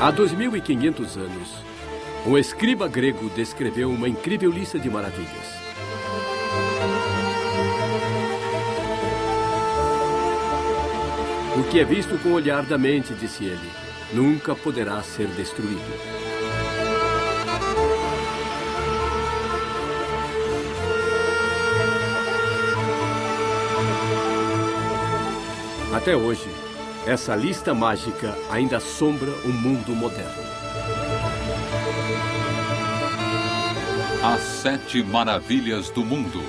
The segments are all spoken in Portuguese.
Há 2.500 anos, um escriba grego descreveu uma incrível lista de maravilhas. O que é visto com o olhar da mente, disse ele, nunca poderá ser destruído. Até hoje, essa lista mágica ainda assombra o mundo moderno. As 7 maravilhas do mundo.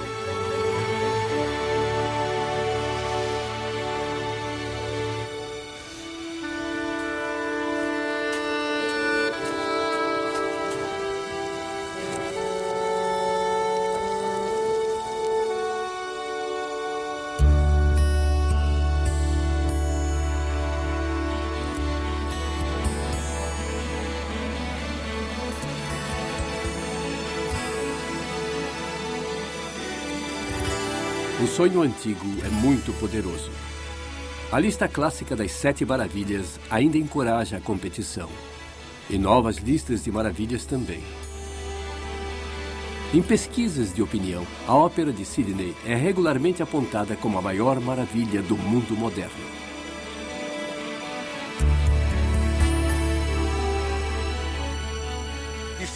O sonho antigo é muito poderoso. A lista clássica das 7 maravilhas ainda encoraja a competição. E novas listas de maravilhas também. Em pesquisas de opinião, a Ópera de Sydney é regularmente apontada como a maior maravilha do mundo moderno.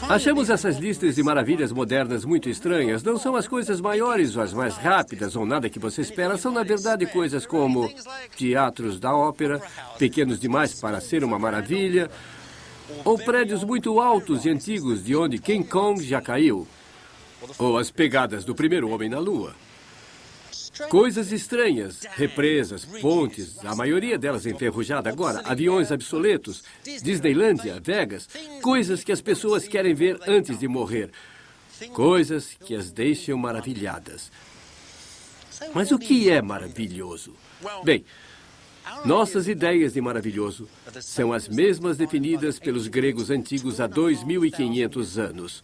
Achamos essas listas de maravilhas modernas muito estranhas. Não são as coisas maiores ou as mais rápidas ou nada que você espera. São, na verdade, coisas como teatros da ópera, pequenos demais para ser uma maravilha, ou prédios muito altos e antigos de onde King Kong já caiu, ou as pegadas do primeiro homem na Lua. Coisas estranhas, represas, pontes, a maioria delas enferrujada agora, aviões obsoletos, Disneylândia, Vegas, coisas que as pessoas querem ver antes de morrer, coisas que as deixam maravilhadas. Mas o que é maravilhoso? Bem, nossas ideias de maravilhoso são as mesmas definidas pelos gregos antigos há 2.500 anos.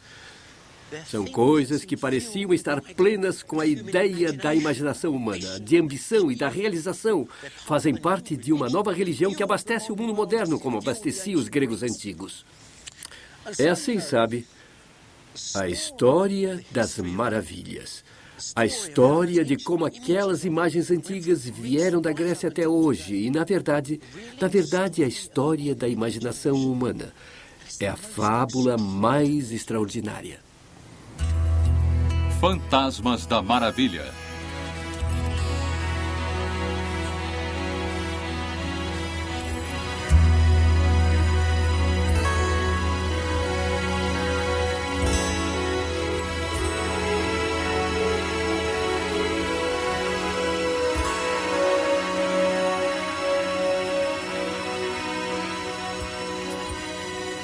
São coisas que pareciam estar plenas com a ideia da imaginação humana, de ambição e da realização. Fazem parte de uma nova religião que abastece o mundo moderno, como abastecia os gregos antigos. É assim, sabe? A história das maravilhas. A história de como aquelas imagens antigas vieram da Grécia até hoje. E, na verdade, a história da imaginação humana. É a fábula mais extraordinária. Fantasmas da Maravilha.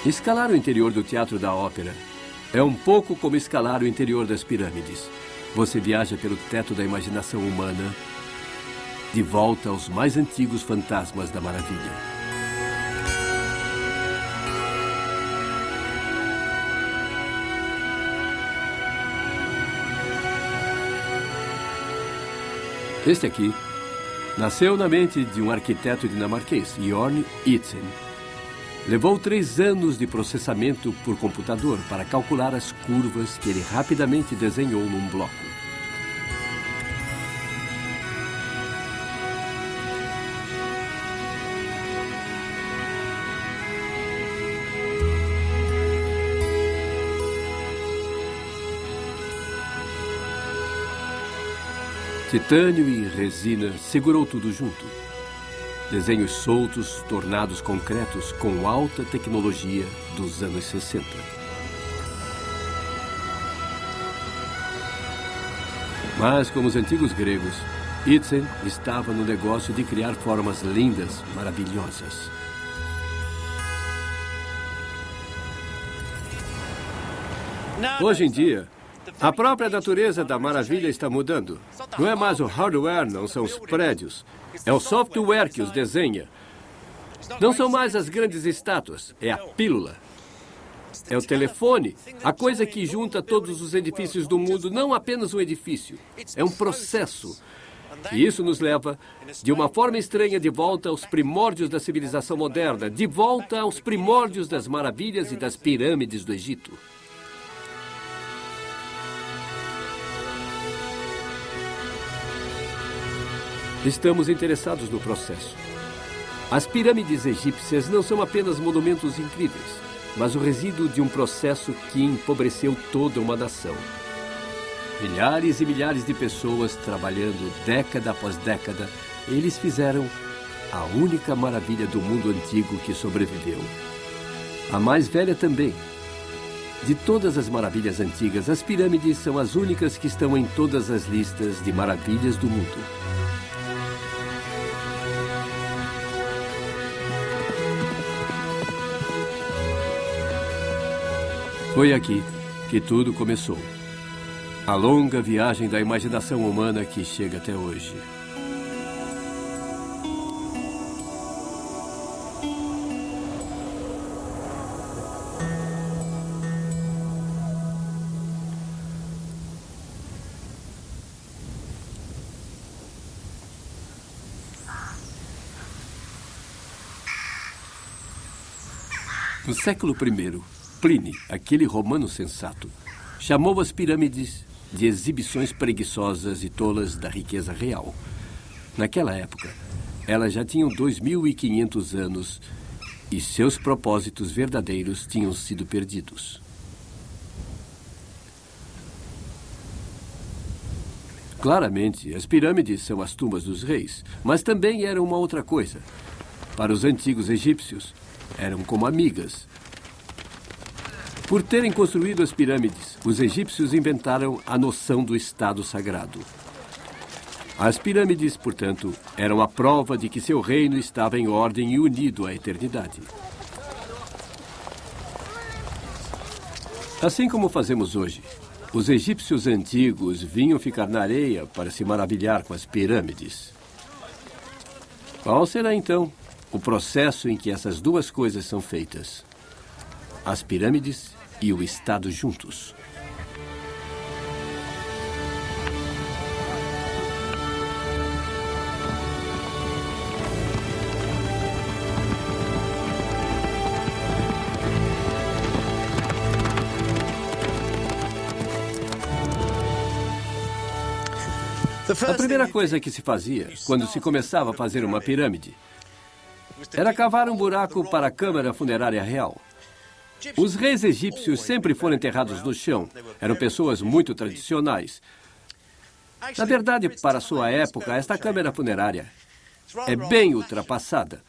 Escalar o interior do Teatro da Ópera é um pouco como escalar o interior das pirâmides. Você viaja pelo teto da imaginação humana, de volta aos mais antigos fantasmas da maravilha. Este aqui nasceu na mente de um arquiteto dinamarquês, Jørn Utzon. Levou 3 anos de processamento por computador para calcular as curvas que ele rapidamente desenhou num bloco. Titânio e resina segurou tudo junto. Desenhos soltos, tornados concretos com alta tecnologia dos anos 60. Mas, como os antigos gregos, Utzon estava no negócio de criar formas lindas, maravilhosas. Hoje em dia, a própria natureza da maravilha está mudando. Não é mais o hardware, não são os prédios. É o software que os desenha. Não são mais as grandes estátuas, é a pílula. É o telefone, a coisa que junta todos os edifícios do mundo, não apenas um edifício. É um processo. E isso nos leva, de uma forma estranha, de volta aos primórdios da civilização moderna, de volta aos primórdios das maravilhas e das pirâmides do Egito. Estamos interessados no processo. As pirâmides egípcias não são apenas monumentos incríveis, mas o resíduo de um processo que empobreceu toda uma nação. Milhares e milhares de pessoas trabalhando década após década, eles fizeram a única maravilha do mundo antigo que sobreviveu. A mais velha também. De todas as maravilhas antigas, as pirâmides são as únicas que estão em todas as listas de maravilhas do mundo. Foi aqui que tudo começou. A longa viagem da imaginação humana que chega até hoje. No século I, Plínio, aquele romano sensato, chamou as pirâmides de exibições preguiçosas e tolas da riqueza real. Naquela época, elas já tinham 2.500 anos e seus propósitos verdadeiros tinham sido perdidos. Claramente, as pirâmides são as tumbas dos reis, mas também eram uma outra coisa. Para os antigos egípcios, eram como amigas. Por terem construído as pirâmides, os egípcios inventaram a noção do estado sagrado. As pirâmides, portanto, eram a prova de que seu reino estava em ordem e unido à eternidade. Assim como fazemos hoje, os egípcios antigos vinham ficar na areia para se maravilhar com as pirâmides. Qual será, então, o processo em que essas duas coisas são feitas? As pirâmides e o Estado juntos. A primeira coisa que se fazia quando se começava a fazer uma pirâmide era cavar um buraco para a câmara funerária real. Os reis egípcios sempre foram enterrados no chão. Eram pessoas muito tradicionais. Na verdade, para sua época, esta câmara funerária é bem ultrapassada.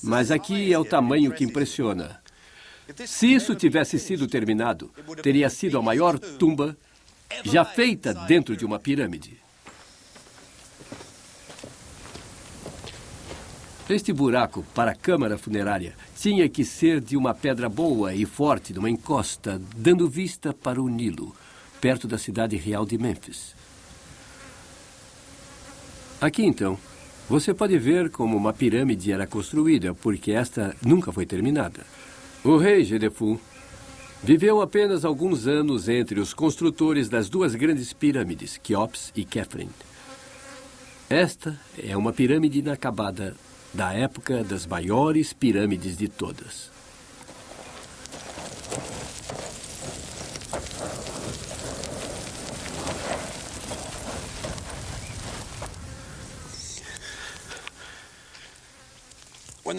Mas aqui é o tamanho que impressiona. Se isso tivesse sido terminado, teria sido a maior tumba já feita dentro de uma pirâmide. Este buraco para a câmara funerária tinha que ser de uma pedra boa e forte, de uma encosta, dando vista para o Nilo, perto da cidade real de Mênfis. Aqui, então, você pode ver como uma pirâmide era construída, porque esta nunca foi terminada. O rei Gedefu viveu apenas alguns anos entre os construtores das duas grandes pirâmides, Quéops e Khafre. Esta é uma pirâmide inacabada da época das maiores pirâmides de todas.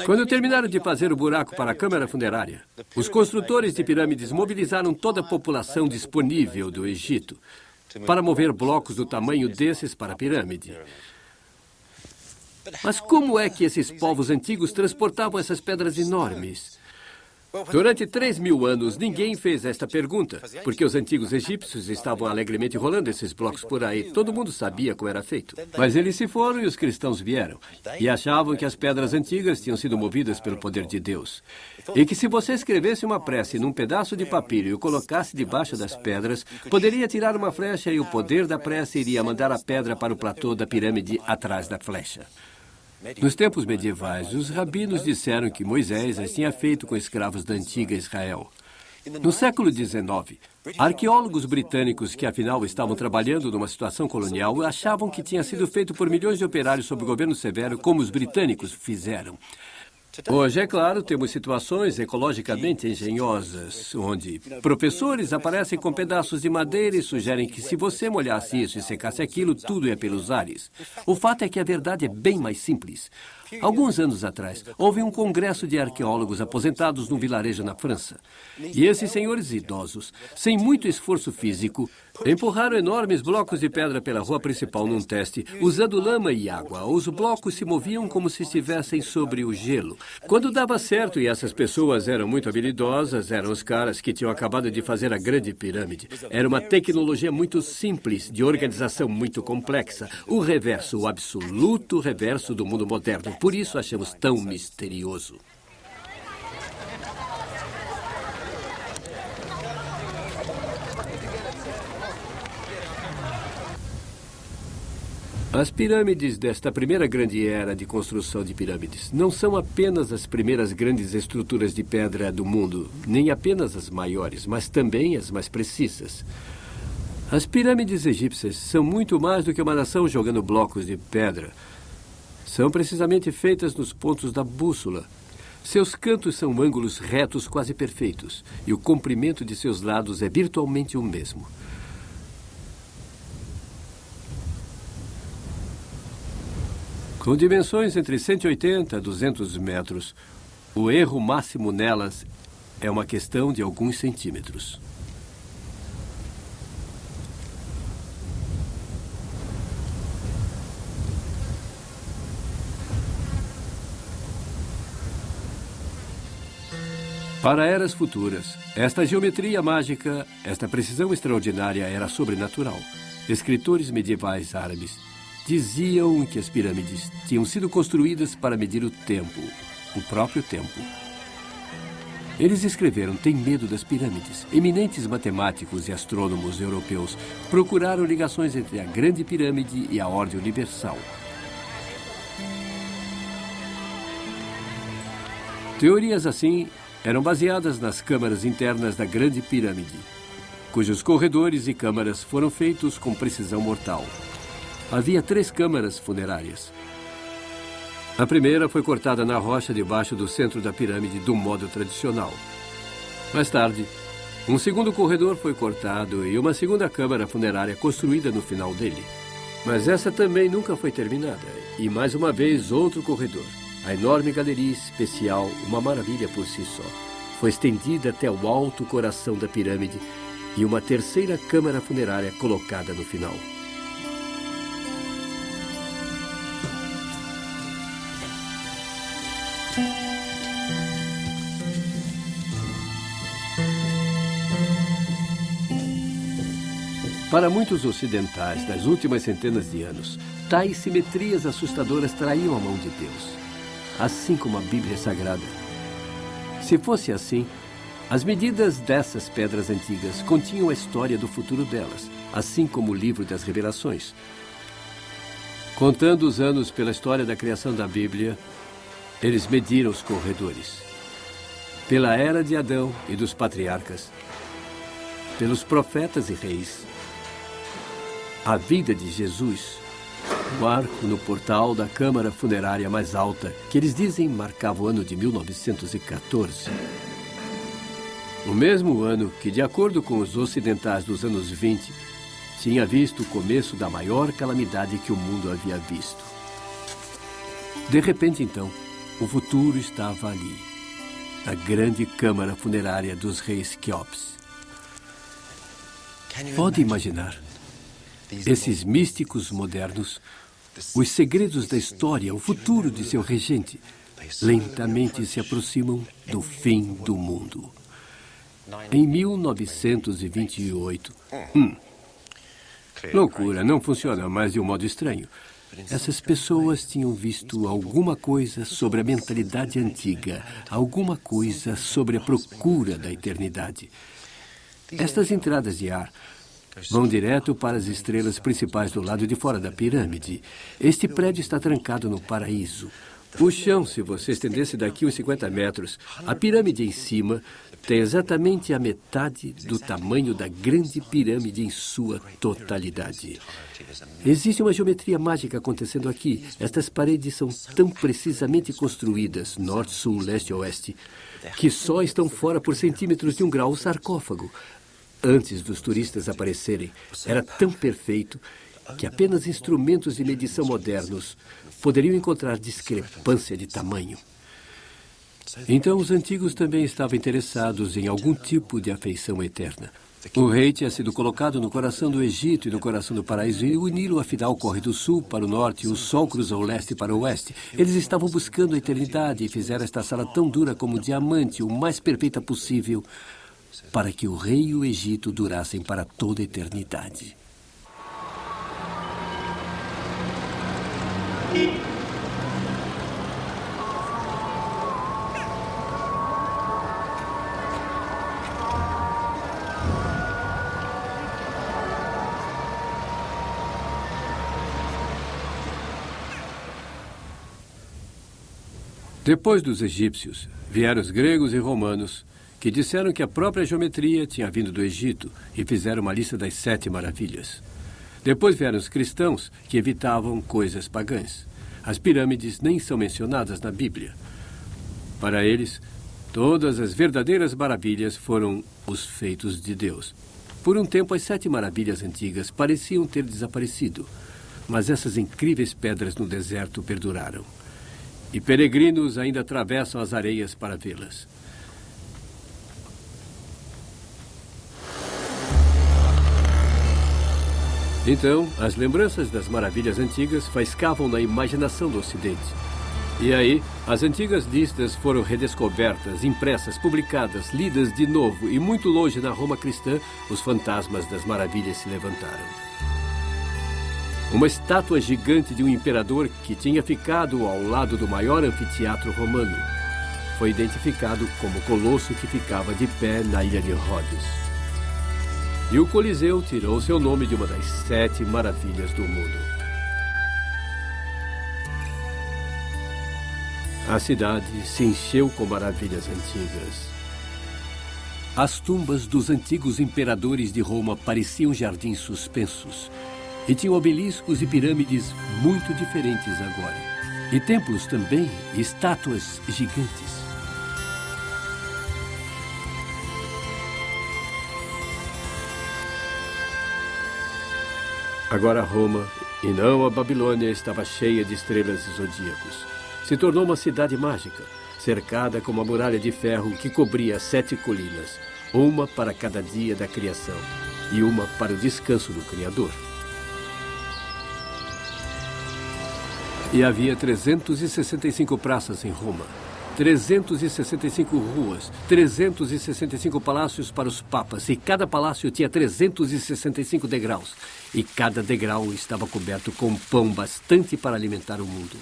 Quando terminaram de fazer o buraco para a câmara funerária, os construtores de pirâmides mobilizaram toda a população disponível do Egito para mover blocos do tamanho desses para a pirâmide. Mas como é que esses povos antigos transportavam essas pedras enormes? Durante 3.000 anos, ninguém fez esta pergunta, porque os antigos egípcios estavam alegremente rolando esses blocos por aí. Todo mundo sabia como era feito. Mas eles se foram e os cristãos vieram. E achavam que as pedras antigas tinham sido movidas pelo poder de Deus. E que se você escrevesse uma prece num pedaço de papiro e o colocasse debaixo das pedras, poderia tirar uma flecha e o poder da prece iria mandar a pedra para o platô da pirâmide atrás da flecha. Nos tempos medievais, os rabinos disseram que Moisés as tinha feito com escravos da antiga Israel. No século XIX, arqueólogos britânicos que afinal estavam trabalhando numa situação colonial achavam que tinha sido feito por milhões de operários sob o governo severo, como os britânicos fizeram. Hoje, é claro, temos situações ecologicamente engenhosas, onde professores aparecem com pedaços de madeira e sugerem que se você molhasse isso e secasse aquilo, tudo ia pelos ares. O fato é que a verdade é bem mais simples. Alguns anos atrás, houve um congresso de arqueólogos aposentados num vilarejo na França. E esses senhores idosos, sem muito esforço físico, empurraram enormes blocos de pedra pela rua principal num teste, usando lama e água. Os blocos se moviam como se estivessem sobre o gelo. Quando dava certo, e essas pessoas eram muito habilidosas, eram os caras que tinham acabado de fazer a Grande Pirâmide. Era uma tecnologia muito simples, de organização muito complexa. O reverso, o absoluto reverso do mundo moderno. Por isso achamos tão misterioso. As pirâmides desta primeira grande era de construção de pirâmides não são apenas as primeiras grandes estruturas de pedra do mundo, nem apenas as maiores, mas também as mais precisas. As pirâmides egípcias são muito mais do que uma nação jogando blocos de pedra. São precisamente feitas nos pontos da bússola. Seus cantos são ângulos retos quase perfeitos, e o comprimento de seus lados é virtualmente o mesmo. Com dimensões entre 180 a 200 metros, o erro máximo nelas é uma questão de alguns centímetros. Para eras futuras, esta geometria mágica, esta precisão extraordinária era sobrenatural. Escritores medievais árabes diziam que as pirâmides tinham sido construídas para medir o tempo, o próprio tempo. Eles escreveram: tem medo das pirâmides. Eminentes matemáticos e astrônomos europeus procuraram ligações entre a Grande Pirâmide e a ordem universal. Teorias assim eram baseadas nas câmaras internas da Grande Pirâmide, cujos corredores e câmaras foram feitos com precisão mortal. Havia 3 câmaras funerárias. A primeira foi cortada na rocha debaixo do centro da pirâmide do modo tradicional. Mais tarde, um segundo corredor foi cortado e uma segunda câmara funerária construída no final dele. Mas essa também nunca foi terminada. E mais uma vez outro corredor. A enorme galeria especial, uma maravilha por si só, foi estendida até o alto coração da pirâmide e uma terceira câmara funerária colocada no final. Para muitos ocidentais das últimas centenas de anos, tais simetrias assustadoras traíam a mão de Deus, assim como a Bíblia Sagrada. Se fosse assim, as medidas dessas pedras antigas continham a história do futuro delas, assim como o livro das Revelações. Contando os anos pela história da criação da Bíblia, eles mediram os corredores. Pela era de Adão e dos patriarcas, pelos profetas e reis, a vida de Jesus, o arco no portal da câmara funerária mais alta, que eles dizem marcava o ano de 1914. O mesmo ano que, de acordo com os ocidentais dos anos 20, tinha visto o começo da maior calamidade que o mundo havia visto. De repente, então, o futuro estava ali, na grande câmara funerária dos reis Quéops. Pode imaginar? Esses místicos modernos, os segredos da história, o futuro de seu regente, lentamente se aproximam do fim do mundo. Em 1928... Loucura, não funciona mais de um modo estranho. Essas pessoas tinham visto alguma coisa sobre a mentalidade antiga, alguma coisa sobre a procura da eternidade. Estas entradas de ar vão direto para as estrelas principais do lado de fora da pirâmide. Este prédio está trancado no paraíso. O chão, se você estendesse daqui uns 50 metros, a pirâmide em cima tem exatamente a metade do tamanho da grande pirâmide em sua totalidade. Existe uma geometria mágica acontecendo aqui. Estas paredes são tão precisamente construídas, norte, sul, leste e oeste, que só estão fora por centímetros de um grau. O sarcófago, antes dos turistas aparecerem, era tão perfeito que apenas instrumentos de medição modernos poderiam encontrar discrepância de tamanho. Então, os antigos também estavam interessados em algum tipo de afeição eterna. O rei tinha sido colocado no coração do Egito e no coração do paraíso, e o Nilo, afinal, corre do sul para o norte e o sol cruza o leste para o oeste. Eles estavam buscando a eternidade e fizeram esta sala tão dura como diamante, o mais perfeita possível, para que o rei e o Egito durassem para toda a eternidade. Depois dos egípcios, vieram os gregos e romanos, que disseram que a própria geometria tinha vindo do Egito e fizeram uma lista das 7 maravilhas. Depois vieram os cristãos, que evitavam coisas pagãs. As pirâmides nem são mencionadas na Bíblia. Para eles, todas as verdadeiras maravilhas foram os feitos de Deus. Por um tempo, as 7 maravilhas antigas pareciam ter desaparecido, mas essas incríveis pedras no deserto perduraram. E peregrinos ainda atravessam as areias para vê-las. Então, as lembranças das maravilhas antigas faiscavam na imaginação do Ocidente. E aí, as antigas listas foram redescobertas, impressas, publicadas, lidas de novo, e muito longe na Roma cristã, os fantasmas das maravilhas se levantaram. Uma estátua gigante de um imperador que tinha ficado ao lado do maior anfiteatro romano foi identificado como o colosso que ficava de pé na ilha de Rhodes. E o Coliseu tirou seu nome de uma das 7 maravilhas do mundo. A cidade se encheu com maravilhas antigas. As tumbas dos antigos imperadores de Roma pareciam jardins suspensos. E tinham obeliscos e pirâmides muito diferentes agora. E templos também, e estátuas gigantes. Agora Roma, e não a Babilônia, estava cheia de estrelas e zodíacos. Se tornou uma cidade mágica, cercada com uma muralha de ferro que cobria 7 colinas, uma para cada dia da criação e uma para o descanso do Criador. E havia 365 praças em Roma, 365 ruas, 365 palácios para os papas, e cada palácio tinha 365 degraus, e cada degrau estava coberto com pão bastante para alimentar o mundo.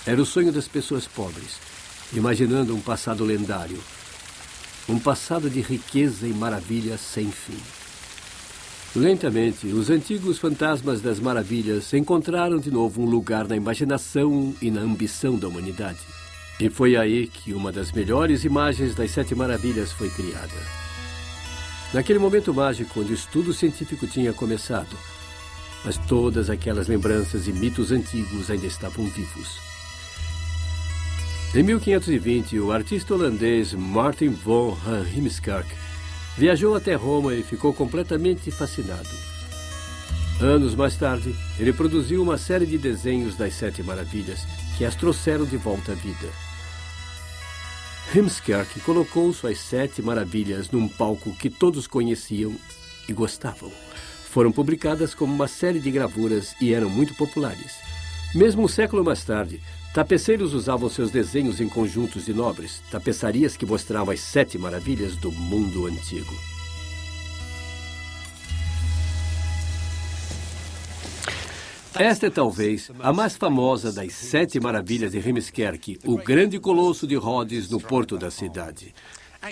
Era o sonho das pessoas pobres, imaginando um passado lendário, um passado de riqueza e maravilha sem fim. Lentamente, os antigos fantasmas das maravilhas encontraram de novo um lugar na imaginação e na ambição da humanidade. E foi aí que uma das melhores imagens das 7 maravilhas foi criada. Naquele momento mágico onde o estudo científico tinha começado, mas todas aquelas lembranças e mitos antigos ainda estavam vivos. Em 1520, o artista holandês Martin von Heemskerck viajou até Roma e ficou completamente fascinado. Anos mais tarde, ele produziu uma série de desenhos das 7 maravilhas que as trouxeram de volta à vida. Heemskerck colocou suas 7 maravilhas num palco que todos conheciam e gostavam. Foram publicadas como uma série de gravuras e eram muito populares. Mesmo um século mais tarde, tapeceiros usavam seus desenhos em conjuntos de nobres, tapeçarias que mostravam as 7 maravilhas do mundo antigo. Esta é talvez a mais famosa das 7 maravilhas de Heemskerck, o grande colosso de Rhodes no porto da cidade.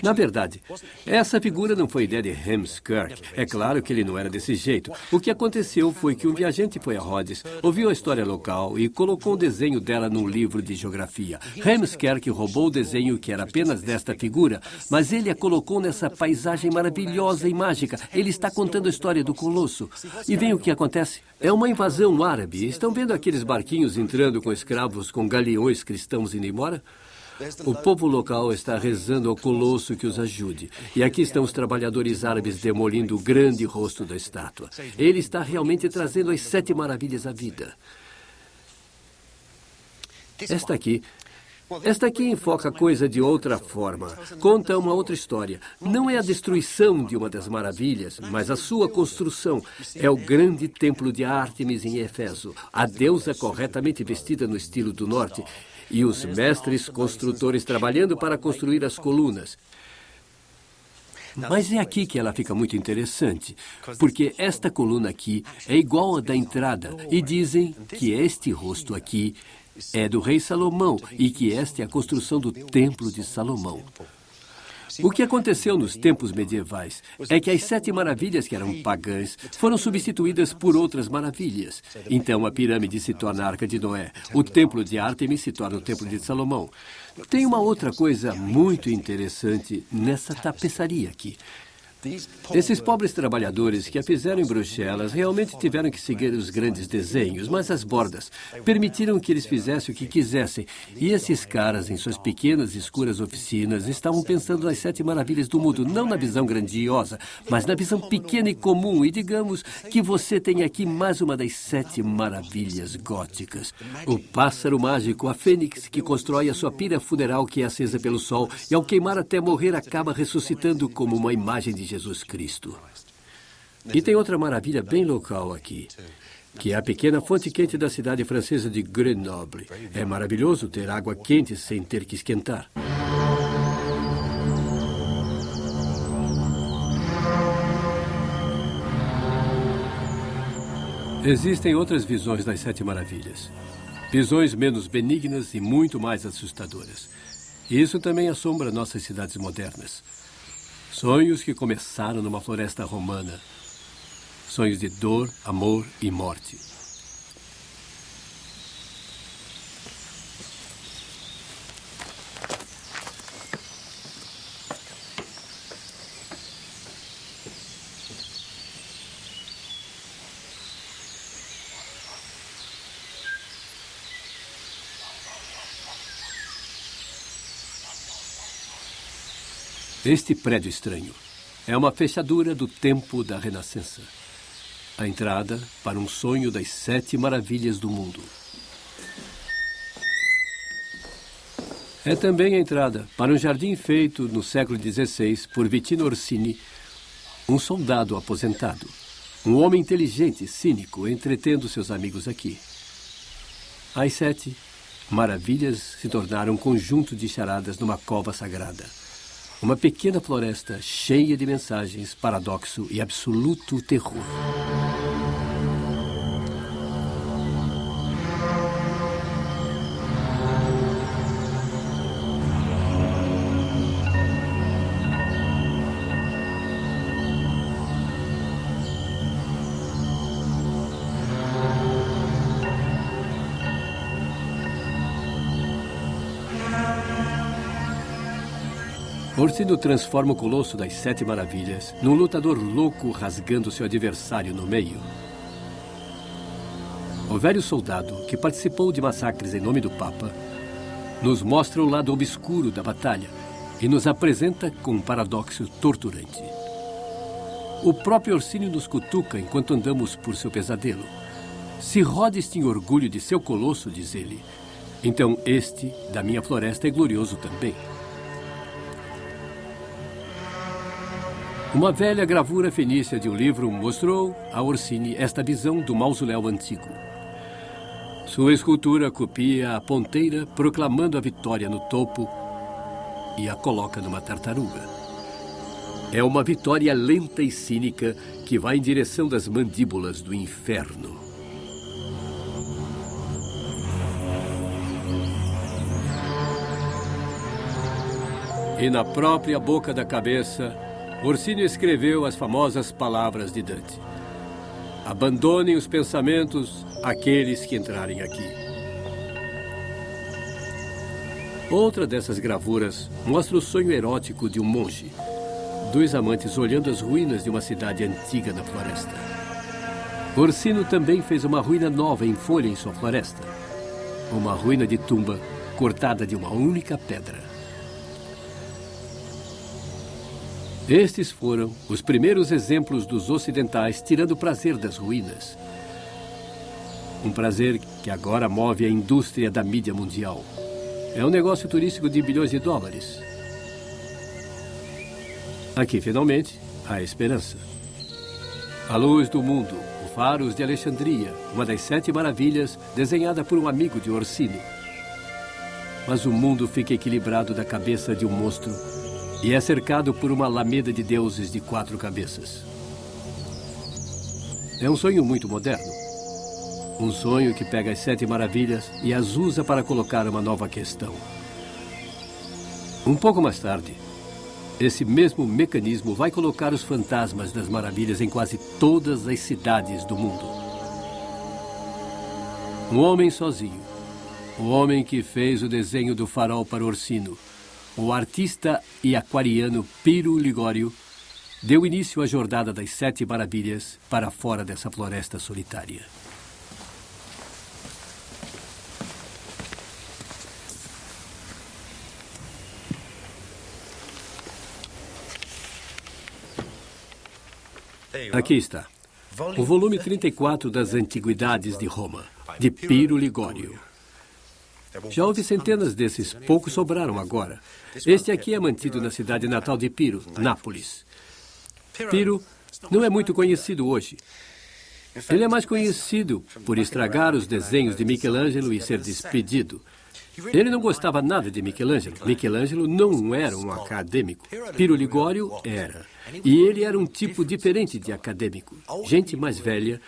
Na verdade, essa figura não foi ideia de Heemskerk. É claro que ele não era desse jeito. O que aconteceu foi que um viajante foi a Rhodes, ouviu a história local e colocou um desenho dela num livro de geografia. Heemskerk roubou o desenho que era apenas desta figura, mas ele a colocou nessa paisagem maravilhosa e mágica. Ele está contando a história do Colosso. E vem o que acontece. É uma invasão árabe. Estão vendo aqueles barquinhos entrando com escravos, com galeões cristãos indo embora? O povo local está rezando ao Colosso que os ajude. E aqui estão os trabalhadores árabes demolindo o grande rosto da estátua. Ele está realmente trazendo as 7 maravilhas à vida. Esta aqui enfoca a coisa de outra forma. Conta uma outra história. Não é a destruição de uma das maravilhas, mas a sua construção. É o grande templo de Ártemis em Éfeso, a deusa corretamente vestida no estilo do norte, e os mestres construtores trabalhando para construir as colunas. Mas é aqui que ela fica muito interessante, porque esta coluna aqui é igual à da entrada, e dizem que este rosto aqui é do rei Salomão e que esta é a construção do Templo de Salomão. O que aconteceu nos tempos medievais é que as 7 maravilhas que eram pagãs foram substituídas por outras maravilhas. Então a pirâmide se torna a Arca de Noé, o templo de Ártemis se torna o Templo de Salomão. Tem uma outra coisa muito interessante nessa tapeçaria aqui. Esses pobres trabalhadores que a fizeram em Bruxelas realmente tiveram que seguir os grandes desenhos, mas as bordas permitiram que eles fizessem o que quisessem. E esses caras, em suas pequenas e escuras oficinas, estavam pensando nas 7 maravilhas do mundo, não na visão grandiosa, mas na visão pequena e comum. E digamos que você tem aqui mais uma das 7 maravilhas góticas. O pássaro mágico, a fênix que constrói a sua pira funeral que é acesa pelo sol e ao queimar até morrer acaba ressuscitando como uma imagem de Jesus Cristo. E tem outra maravilha bem local aqui, que é a pequena fonte quente da cidade francesa de Grenoble. É maravilhoso ter água quente sem ter que esquentar. Existem outras visões das 7 maravilhas. Visões menos benignas e muito mais assustadoras. Isso também assombra nossas cidades modernas. Sonhos que começaram numa floresta romana. Sonhos de dor, amor e morte. Este prédio estranho é uma fechadura do tempo da Renascença. A entrada para um sonho das 7 maravilhas do mundo. É também a entrada para um jardim feito no século XVI por Vitino Orsini, um soldado aposentado. Um homem inteligente, cínico, entretendo seus amigos aqui. As 7 maravilhas se tornaram um conjunto de charadas numa cova sagrada. Uma pequena floresta cheia de mensagens, paradoxo e absoluto terror. Orsino transforma o Colosso das 7 maravilhas num lutador louco rasgando seu adversário no meio. O velho soldado, que participou de massacres em nome do Papa, nos mostra o lado obscuro da batalha e nos apresenta com um paradoxo torturante. O próprio Orsini nos cutuca enquanto andamos por seu pesadelo. Se Rhodes tinha orgulho de seu Colosso, diz ele, então este, da minha floresta, é glorioso também. Uma velha gravura fenícia de um livro mostrou a Orsini esta visão do mausoléu antigo. Sua escultura copia a ponteira proclamando a vitória no topo e a coloca numa tartaruga. É uma vitória lenta e cínica que vai em direção das mandíbulas do inferno. E na própria boca da cabeça, Orsino escreveu as famosas palavras de Dante. Abandonem os pensamentos aqueles que entrarem aqui. Outra dessas gravuras mostra o sonho erótico de um monge. 2 amantes olhando as ruínas de uma cidade antiga na floresta. Orsino também fez uma ruína nova em folha em sua floresta. Uma ruína de tumba cortada de uma única pedra. Estes foram os primeiros exemplos dos ocidentais tirando prazer das ruínas. Um prazer que agora move a indústria da mídia mundial. É um negócio turístico de bilhões de dólares. Aqui, finalmente, há esperança. A luz do mundo, o Faros de Alexandria, uma das 7 maravilhas desenhada por um amigo de Orsino. Mas o mundo fica equilibrado da cabeça de um monstro e é cercado por uma alameda de deuses de 4 cabeças. É um sonho muito moderno. Um sonho que pega as 7 maravilhas e as usa para colocar uma nova questão. Um pouco mais tarde, esse mesmo mecanismo vai colocar os fantasmas das maravilhas em quase todas as cidades do mundo. Um homem sozinho. O homem que fez o desenho do farol para Orsino. O artista e aquariano Piro Ligório deu início à jornada das 7 maravilhas para fora dessa floresta solitária. Aqui está. O volume 34 das Antiguidades de Roma, de Piro Ligório. Já houve centenas desses, poucos sobraram agora. Este aqui é mantido na cidade natal de Piro, Nápoles. Piro não é muito conhecido hoje. Ele é mais conhecido por estragar os desenhos de Michelangelo e ser despedido. Ele não gostava nada de Michelangelo. Michelangelo não era um acadêmico. Piro Ligório era. E ele era um tipo diferente de acadêmico. Gente mais velha.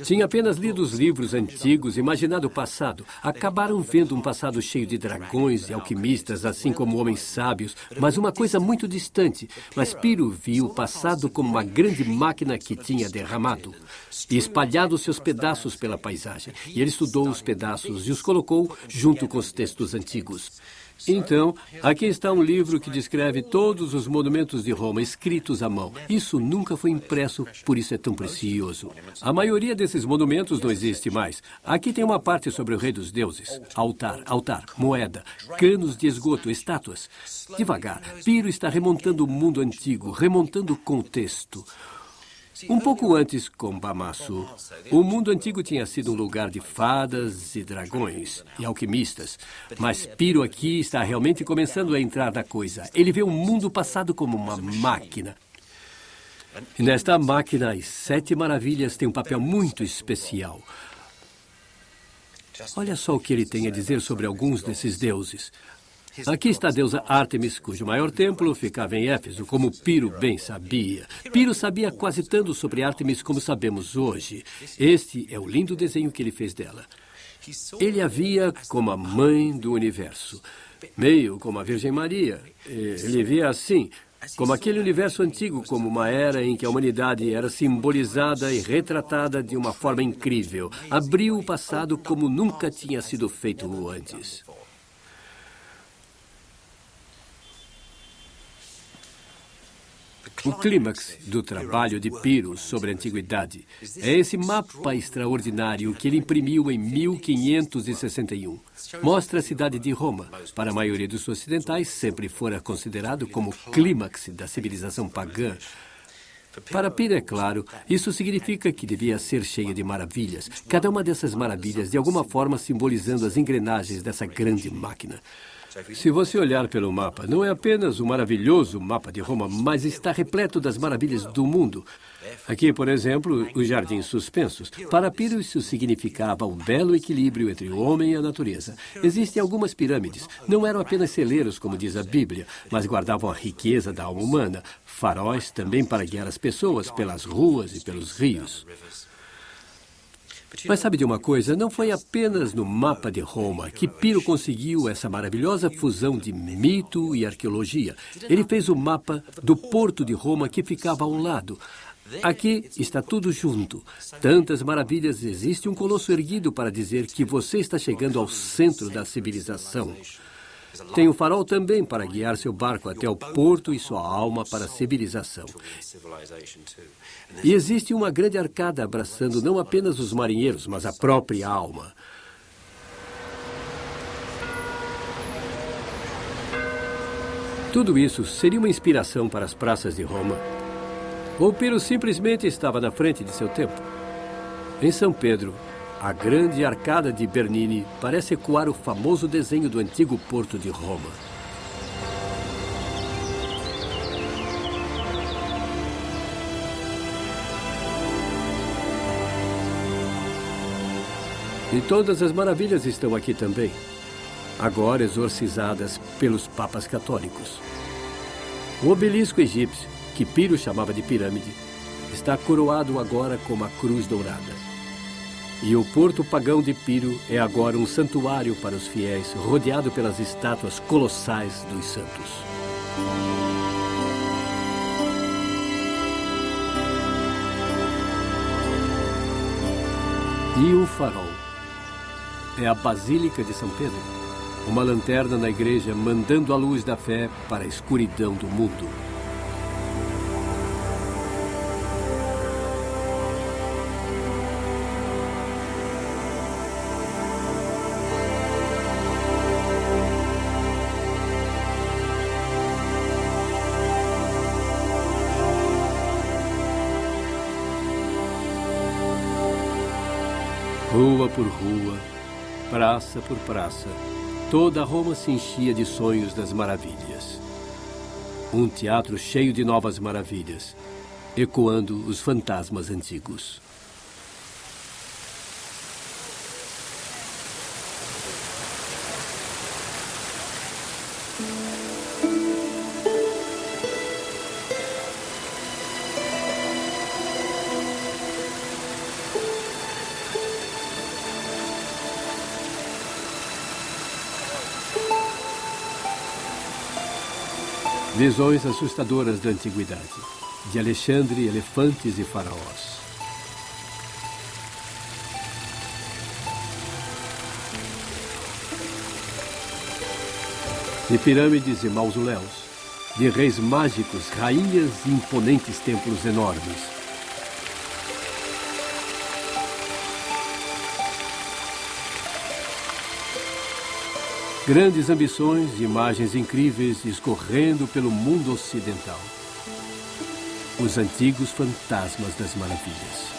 Tinha apenas lido os livros antigos, imaginado o passado. Acabaram vendo um passado cheio de dragões e alquimistas, assim como homens sábios, mas uma coisa muito distante. Mas Piro viu o passado como uma grande máquina que tinha derramado e espalhado seus pedaços pela paisagem. E ele estudou os pedaços e os colocou junto com os textos antigos. Então, aqui está um livro que descreve todos os monumentos de Roma escritos à mão. Isso nunca foi impresso, por isso é tão precioso. A maioria desses monumentos não existe mais. Aqui tem uma parte sobre o rei dos deuses. Altar, moeda, canos de esgoto, estátuas. Devagar, Piro está remontando o mundo antigo, remontando o contexto. Um pouco antes, com Bamasso, o mundo antigo tinha sido um lugar de fadas e dragões e alquimistas. Mas Piro aqui está realmente começando a entrar na coisa. Ele vê o mundo passado como uma máquina. E nesta máquina, as 7 maravilhas têm um papel muito especial. Olha só o que ele tem a dizer sobre alguns desses deuses. Aqui está a deusa Ártemis, cujo maior templo ficava em Éfeso, como Piro bem sabia. Piro sabia quase tanto sobre Ártemis como sabemos hoje. Este é o lindo desenho que ele fez dela. Ele a via como a mãe do universo, meio como a Virgem Maria. Ele via assim, como aquele universo antigo, como uma era em que a humanidade era simbolizada e retratada de uma forma incrível. Abriu o passado como nunca tinha sido feito antes. O clímax do trabalho de Piro sobre a antiguidade é esse mapa extraordinário que ele imprimiu em 1561. Mostra a cidade de Roma. Para a maioria dos ocidentais, sempre fora considerado como o clímax da civilização pagã. Para Piro, é claro, isso significa que devia ser cheia de maravilhas. Cada uma dessas maravilhas, de alguma forma, simbolizando as engrenagens dessa grande máquina. Se você olhar pelo mapa, não é apenas um maravilhoso mapa de Roma, mas está repleto das maravilhas do mundo. Aqui, por exemplo, os jardins suspensos. Para Piro, isso significava um belo equilíbrio entre o homem e a natureza. Existem algumas pirâmides. Não eram apenas celeiros, como diz a Bíblia, mas guardavam a riqueza da alma humana. Faróis também para guiar as pessoas pelas ruas e pelos rios. Mas sabe de uma coisa? Não foi apenas no mapa de Roma que Piro conseguiu essa maravilhosa fusão de mito e arqueologia. Ele fez o mapa do Porto de Roma que ficava ao lado. Aqui está tudo junto. Tantas maravilhas, existe um colosso erguido para dizer que você está chegando ao centro da civilização. Tem o farol também para guiar seu barco até o porto e sua alma para a civilização. E existe uma grande arcada abraçando não apenas os marinheiros, mas a própria alma. Tudo isso seria uma inspiração para as praças de Roma? Ou Piro simplesmente estava na frente de seu tempo? Em São Pedro, a grande arcada de Bernini parece ecoar o famoso desenho do antigo porto de Roma. E todas as maravilhas estão aqui também, agora exorcizadas pelos papas católicos. O obelisco egípcio, que Piro chamava de pirâmide, está coroado agora com uma cruz dourada. E o porto pagão de Piro é agora um santuário para os fiéis, rodeado pelas estátuas colossais dos santos. E o farol é a Basílica de São Pedro, uma lanterna na igreja mandando a luz da fé para a escuridão do mundo. Rua por rua, praça por praça, toda Roma se enchia de sonhos das maravilhas. Um teatro cheio de novas maravilhas, ecoando os fantasmas antigos. Visões assustadoras da antiguidade, de Alexandre, elefantes e faraós. De pirâmides e mausoléus, de reis mágicos, rainhas e imponentes templos enormes. Grandes ambições e imagens incríveis escorrendo pelo mundo ocidental. Os antigos fantasmas das maravilhas.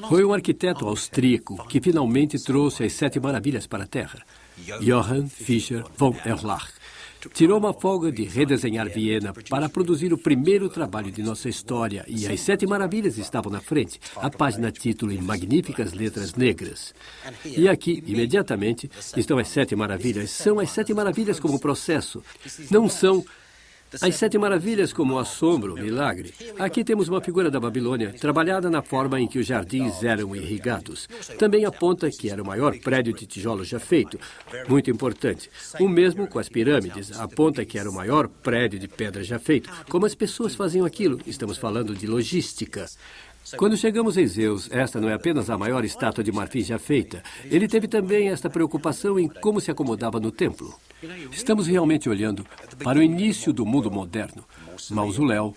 Foi um arquiteto austríaco que finalmente trouxe as 7 maravilhas para a Terra. Johann Fischer von Erlach tirou uma folga de redesenhar Viena para produzir o primeiro trabalho de nossa história, e as 7 maravilhas estavam na frente, a página título em magníficas letras negras. E aqui, imediatamente, estão as 7 maravilhas. São as 7 maravilhas como processo. Não são as 7 maravilhas como assombro, milagre. Aqui temos uma figura da Babilônia, trabalhada na forma em que os jardins eram irrigados. Também aponta que era o maior prédio de tijolos já feito. Muito importante. O mesmo com as pirâmides. Aponta que era o maior prédio de pedra já feito. Como as pessoas faziam aquilo? Estamos falando de logística. Quando chegamos em Zeus, esta não é apenas a maior estátua de marfim já feita. Ele teve também esta preocupação em como se acomodava no templo. Estamos realmente olhando para o início do mundo moderno. Mausoléu,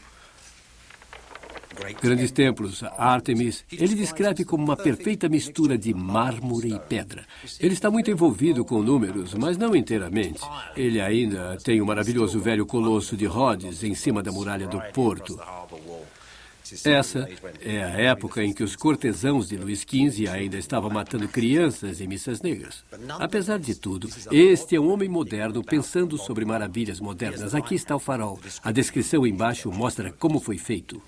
grandes templos, Ártemis. Ele descreve como uma perfeita mistura de mármore e pedra. Ele está muito envolvido com números, mas não inteiramente. Ele ainda tem o maravilhoso velho colosso de Rhodes em cima da muralha do porto. Essa é a época em que os cortesãos de Luís XV ainda estavam matando crianças e missas negras. Apesar de tudo, este é um homem moderno pensando sobre maravilhas modernas. Aqui está o farol. A descrição embaixo mostra como foi feito.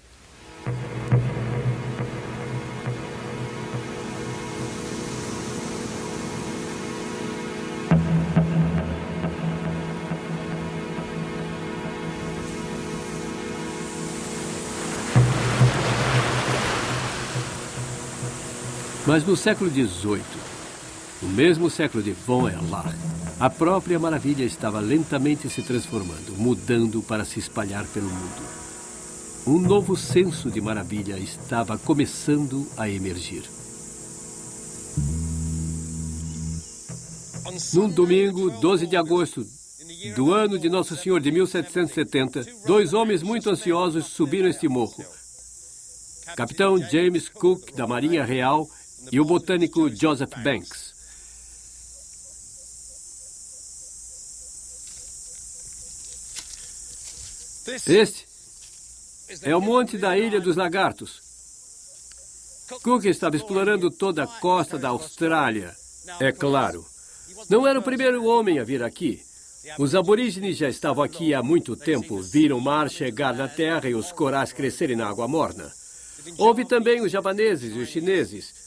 Mas no século XVIII, no mesmo século de Von Erlach, a própria maravilha estava lentamente se transformando, mudando para se espalhar pelo mundo. Um novo senso de maravilha estava começando a emergir. Num domingo, 12 de agosto do ano de Nosso Senhor de 1770, dois homens muito ansiosos subiram este morro. Capitão James Cook, da Marinha Real, e o botânico Joseph Banks. Este é o monte da Ilha dos Lagartos. Cook estava explorando toda a costa da Austrália. É claro, não era o primeiro homem a vir aqui. Os aborígenes já estavam aqui há muito tempo, viram o mar chegar na terra e os corais crescerem na água morna. Houve também os javaneses e os chineses.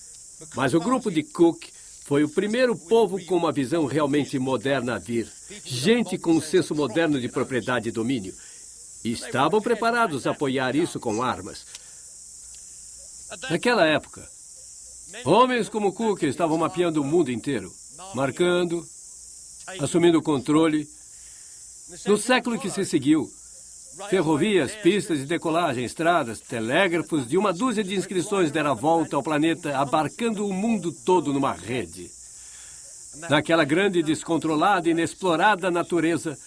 Mas o grupo de Cook foi o primeiro povo com uma visão realmente moderna a vir. Gente com um senso moderno de propriedade e domínio. E estavam preparados a apoiar isso com armas. Naquela época, homens como Cook estavam mapeando o mundo inteiro, marcando, assumindo o controle. No século que se seguiu, ferrovias, pistas de decolagem, estradas, telégrafos de uma dúzia de inscrições deram a volta ao planeta, abarcando o mundo todo numa rede. Naquela grande, descontrolada e inexplorada natureza,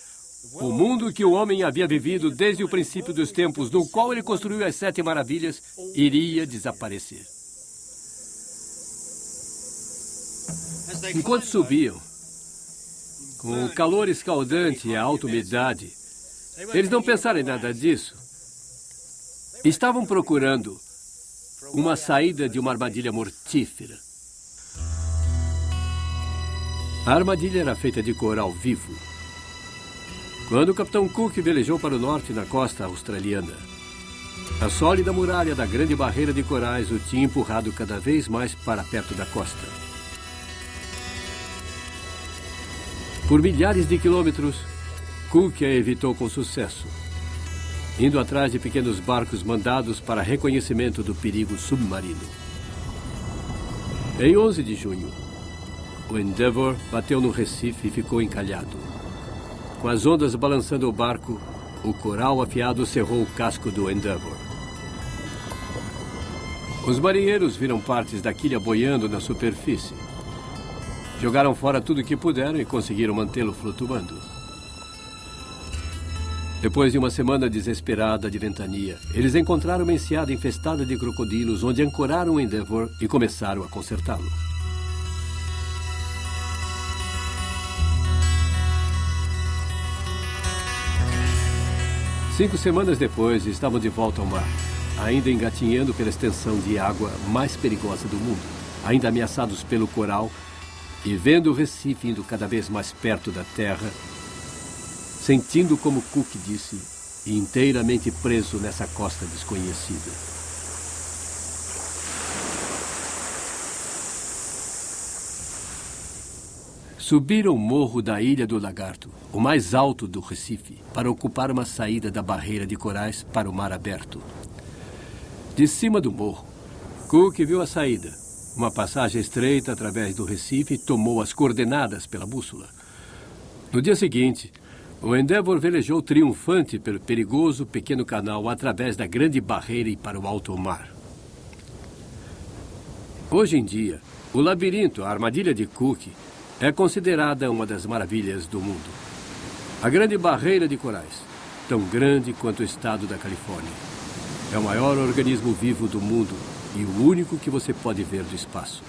o mundo que o homem havia vivido desde o princípio dos tempos, no qual ele construiu as 7 maravilhas, iria desaparecer. Enquanto subiam, com o calor escaldante e a alta umidade, eles não pensaram em nada disso. Estavam procurando uma saída de uma armadilha mortífera. A armadilha era feita de coral vivo. Quando o capitão Cook velejou para o norte na costa australiana, a sólida muralha da grande barreira de corais o tinha empurrado cada vez mais para perto da costa. Por milhares de quilômetros, Cook a evitou com sucesso, indo atrás de pequenos barcos mandados para reconhecimento do perigo submarino. Em 11 de junho, o Endeavour bateu no Recife e ficou encalhado. Com as ondas balançando o barco, o coral afiado cerrou o casco do Endeavour. Os marinheiros viram partes da quilha boiando na superfície. Jogaram fora tudo o que puderam e conseguiram mantê-lo flutuando. Depois de uma semana desesperada de ventania, eles encontraram uma enseada infestada de crocodilos, onde ancoraram o Endeavour e começaram a consertá-lo. Cinco semanas depois, estavam de volta ao mar, ainda engatinhando pela extensão de água mais perigosa do mundo, ainda ameaçados pelo coral e vendo o Recife indo cada vez mais perto da terra, sentindo, como Cook disse, inteiramente preso nessa costa desconhecida. Subiram o morro da Ilha do Lagarto, o mais alto do Recife, para ocupar uma saída da barreira de corais para o mar aberto. De cima do morro, Cook viu a saída, uma passagem estreita através do Recife, e tomou as coordenadas pela bússola. No dia seguinte, o Endeavour velejou triunfante pelo perigoso pequeno canal através da grande barreira e para o alto mar. Hoje em dia, o labirinto, a armadilha de Cook, é considerada uma das maravilhas do mundo. A grande barreira de corais, tão grande quanto o estado da Califórnia, é o maior organismo vivo do mundo e o único que você pode ver do espaço.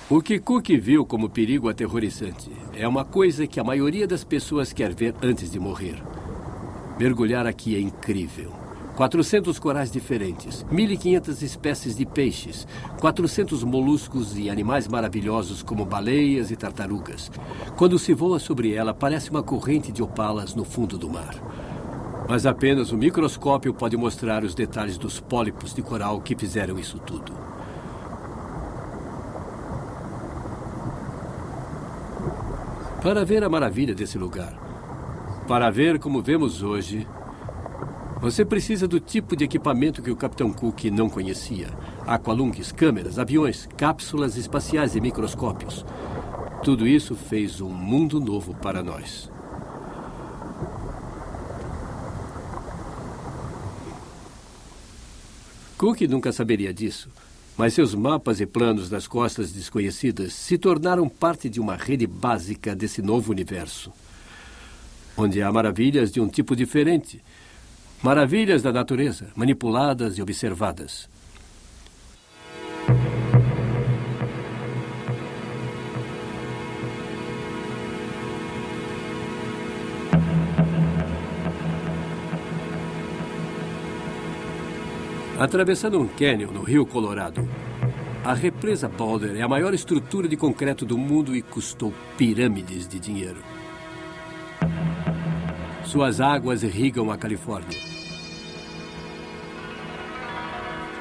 O que Cook viu como perigo aterrorizante é uma coisa que a maioria das pessoas quer ver antes de morrer. Mergulhar aqui é incrível. 400 corais diferentes, 1.500 espécies de peixes, 400 moluscos e animais maravilhosos como baleias e tartarugas. Quando se voa sobre ela, parece uma corrente de opalas no fundo do mar. Mas apenas o microscópio pode mostrar os detalhes dos pólipos de coral que fizeram isso tudo. Para ver a maravilha desse lugar, para ver como vemos hoje, você precisa do tipo de equipamento que o Capitão Cook não conhecia. Aqualungs, câmeras, aviões, cápsulas espaciais e microscópios. Tudo isso fez um mundo novo para nós. Cook nunca saberia disso, mas seus mapas e planos das costas desconhecidas se tornaram parte de uma rede básica desse novo universo, onde há maravilhas de um tipo diferente. Maravilhas da natureza, manipuladas e observadas. Atravessando um cânion no Rio Colorado, a represa Boulder é a maior estrutura de concreto do mundo e custou pirâmides de dinheiro. Suas águas irrigam a Califórnia.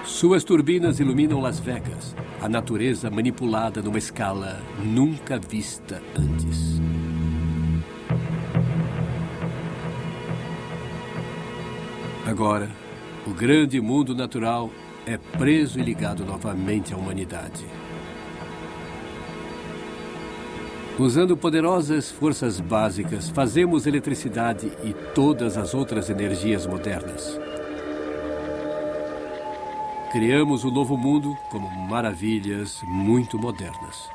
Suas turbinas iluminam Las Vegas, a natureza manipulada numa escala nunca vista antes. Agora, o grande mundo natural é preso e ligado novamente à humanidade. Usando poderosas forças básicas, fazemos eletricidade e todas as outras energias modernas. Criamos um novo mundo como maravilhas muito modernas.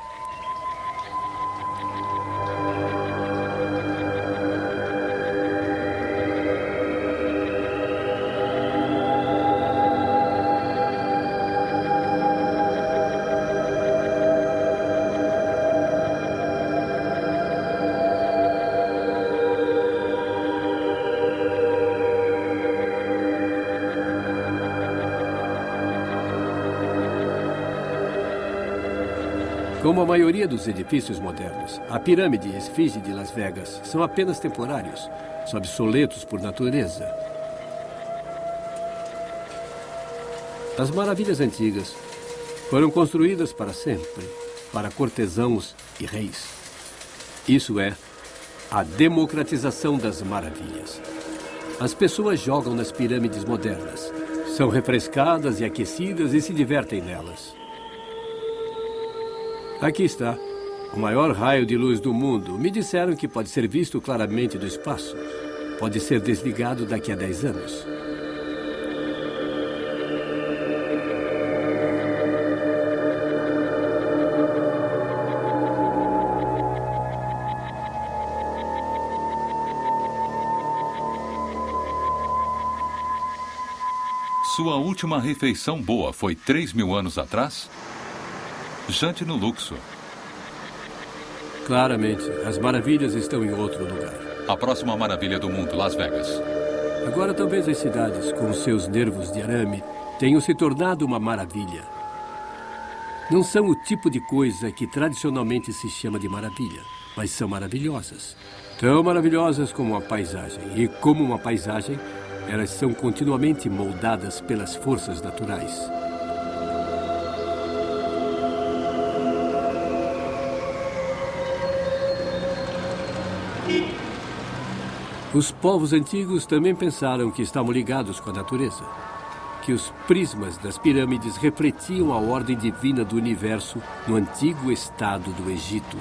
Como a maioria dos edifícios modernos, a pirâmide e a esfinge de Las Vegas são apenas temporários, obsoletos por natureza. As maravilhas antigas foram construídas para sempre, para cortesãos e reis. Isso é a democratização das maravilhas. As pessoas jogam nas pirâmides modernas, são refrescadas e aquecidas e se divertem nelas. Aqui está, o maior raio de luz do mundo. Me disseram que pode ser visto claramente do espaço. Pode ser desligado daqui a 10 anos. Sua última refeição boa foi 3.000 anos atrás? Jante no luxo. Claramente, as maravilhas estão em outro lugar. A próxima maravilha do mundo, Las Vegas. Agora talvez as cidades, com seus nervos de arame, tenham se tornado uma maravilha. Não são o tipo de coisa que tradicionalmente se chama de maravilha, mas são maravilhosas. Tão maravilhosas como uma paisagem. E como uma paisagem, elas são continuamente moldadas pelas forças naturais. Os povos antigos também pensaram que estavam ligados com a natureza, que os prismas das pirâmides refletiam a ordem divina do universo no antigo estado do Egito.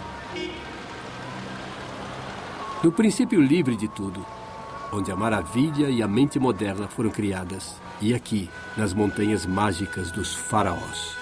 No princípio livre de tudo, onde a maravilha e a mente moderna foram criadas, e aqui, nas montanhas mágicas dos faraós.